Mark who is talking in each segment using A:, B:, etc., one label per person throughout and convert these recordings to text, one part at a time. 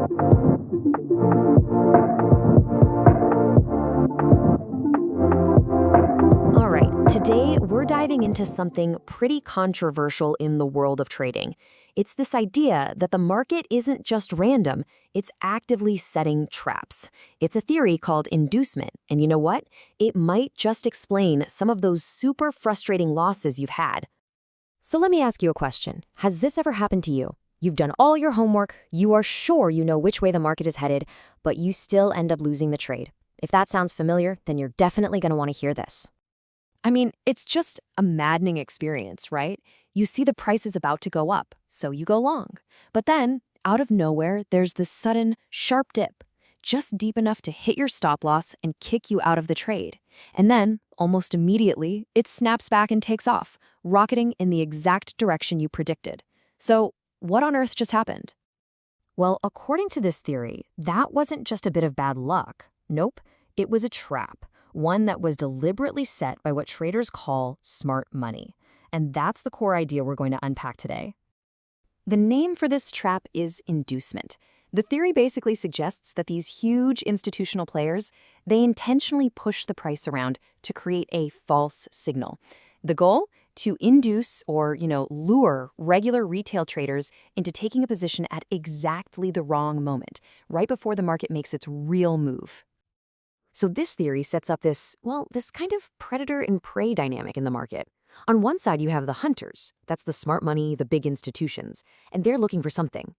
A: All right, today we're diving into something pretty controversial in the world of trading. It's this idea that the market isn't just random, it's actively setting traps. It's a theory called inducement, and you know what? It might just explain some of those super frustrating losses you've had. So let me ask you a question. Has this ever happened to you? You've done all your homework, you are sure you know which way the market is headed, but you still end up losing the trade. If that sounds familiar, then you're definitely going to want to hear this. I mean, it's just a maddening experience, right? You see the price is about to go up, so you go long. But then, out of nowhere, there's this sudden, sharp dip, just deep enough to hit your stop loss and kick you out of the trade. And then, almost immediately, it snaps back and takes off, rocketing in the exact direction you predicted. So, what on earth just happened? Well, according to this theory, that wasn't just a bit of bad luck. Nope, it was a trap. One that was deliberately set by what traders call smart money. And that's the core idea we're going to unpack today. The name for this trap is inducement. The theory basically suggests that these huge institutional players, they intentionally push the price around to create a false signal. The goal? To induce or, lure regular retail traders into taking a position at exactly the wrong moment, right before the market makes its real move. So this theory sets up this kind of predator and prey dynamic in the market. On one side, you have the hunters. That's the smart money, the big institutions, and they're looking for something.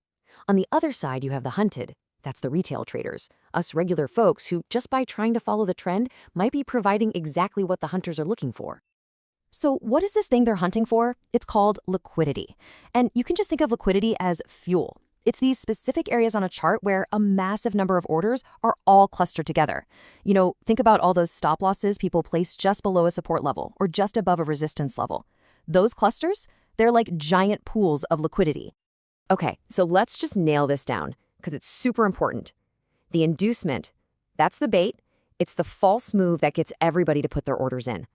A: On the other side, you have the hunted. That's the retail traders, us regular folks who, just by trying to follow the trend, might be providing exactly what the hunters are looking for. So what is this thing they're hunting for? It's called liquidity. And you can just think of liquidity as fuel. It's these specific areas on a chart where a massive number of orders are all clustered together. Think about all those stop losses people place just below a support level or just above a resistance level. Those clusters, they're like giant pools of liquidity. Okay, so let's just nail this down because it's super important. The inducement, that's the bait. It's the false move that gets everybody to put their orders in.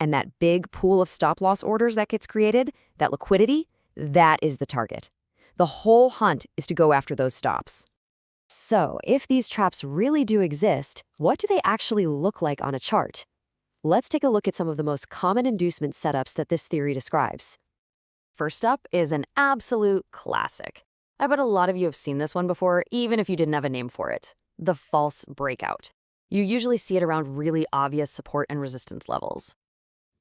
A: And that big pool of stop loss orders that gets created, that liquidity, that is the target. The whole hunt is to go after those stops. So, if these traps really do exist, what do they actually look like on a chart? Let's take a look at some of the most common inducement setups that this theory describes. First up is an absolute classic. I bet a lot of you have seen this one before, even if you didn't have a name for it. The false breakout. You usually see it around really obvious support and resistance levels.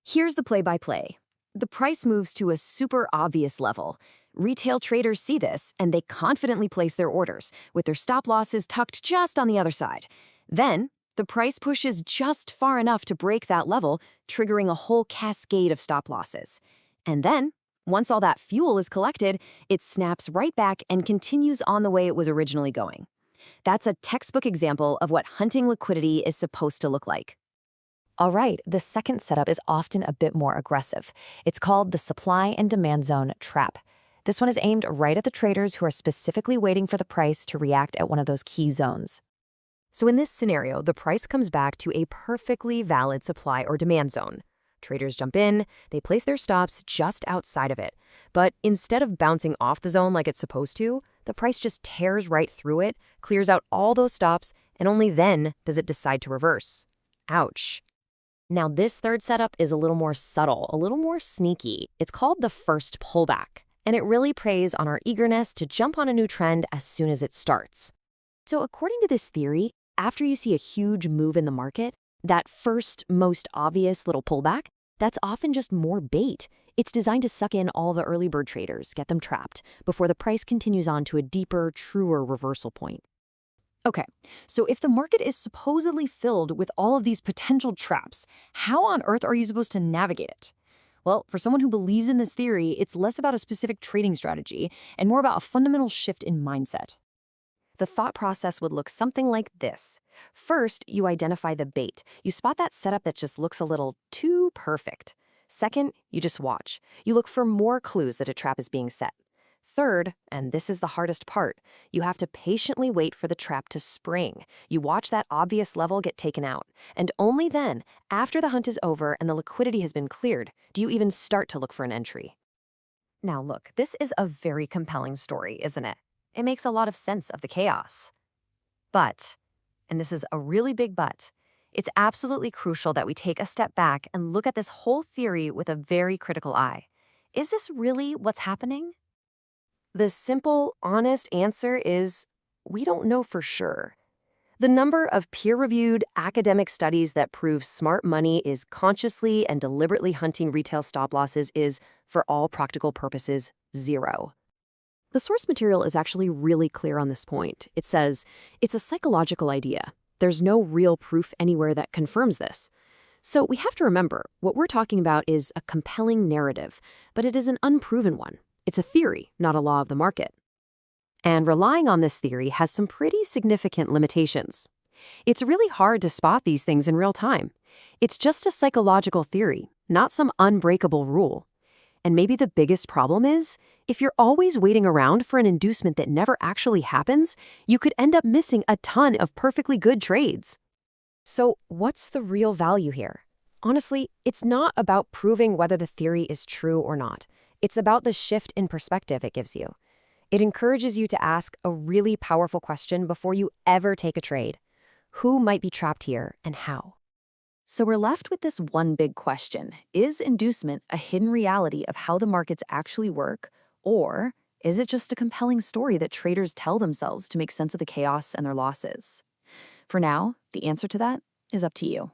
A: Here's the play-by-play. The price moves to a super obvious level. Retail traders see this, and they confidently place their orders, with their stop losses tucked just on the other side. Then, the price pushes just far enough to break that level, triggering a whole cascade of stop losses. And then, once all that fuel is collected, it snaps right back and continues on the way it was originally going. That's a textbook example of what hunting liquidity is supposed to look like. All right, the second setup is often a bit more aggressive. It's called the supply and demand zone trap. This one is aimed right at the traders who are specifically waiting for the price to react at one of those key zones. So in this scenario, the price comes back to a perfectly valid supply or demand zone. Traders jump in, they place their stops just outside of it. But instead of bouncing off the zone like it's supposed to, the price just tears right through it, clears out all those stops, and only then does it decide to reverse. Ouch. Now this third setup is a little more subtle, a little more sneaky. It's called the first pullback, and it really preys on our eagerness to jump on a new trend as soon as it starts. So according to this theory, after you see a huge move in the market, that first, most obvious little pullback, that's often just more bait. It's designed to suck in all the early bird traders, get them trapped, before the price continues on to a deeper, truer reversal point. Okay, so if the market is supposedly filled with all of these potential traps, how on earth are you supposed to navigate it? Well, for someone who believes in this theory, it's less about a specific trading strategy and more about a fundamental shift in mindset. The thought process would look something like this. First, you identify the bait. You spot that setup that just looks a little too perfect. Second, you just watch. You look for more clues that a trap is being set. Third, and this is the hardest part, you have to patiently wait for the trap to spring. You watch that obvious level get taken out. And only then, after the hunt is over and the liquidity has been cleared, do you even start to look for an entry. Now look, this is a very compelling story, isn't it? It makes a lot of sense of the chaos. But, and this is a really big but, it's absolutely crucial that we take a step back and look at this whole theory with a very critical eye. Is this really what's happening? The simple, honest answer is we don't know for sure. The number of peer-reviewed academic studies that prove smart money is consciously and deliberately hunting retail stop losses is, for all practical purposes, 0. The source material is actually really clear on this point. It says, it's a psychological idea. There's no real proof anywhere that confirms this. So we have to remember, what we're talking about is a compelling narrative, but it is an unproven one. It's a theory, not a law of the market. And relying on this theory has some pretty significant limitations. It's really hard to spot these things in real time. It's just a psychological theory, not some unbreakable rule. And maybe the biggest problem is, if you're always waiting around for an inducement that never actually happens, you could end up missing a ton of perfectly good trades. So what's the real value here? Honestly, it's not about proving whether the theory is true or not. It's about the shift in perspective it gives you. It encourages you to ask a really powerful question before you ever take a trade. Who might be trapped here and how? So we're left with this one big question. Is inducement a hidden reality of how the markets actually work, or is it just a compelling story that traders tell themselves to make sense of the chaos and their losses? For now, the answer to that is up to you.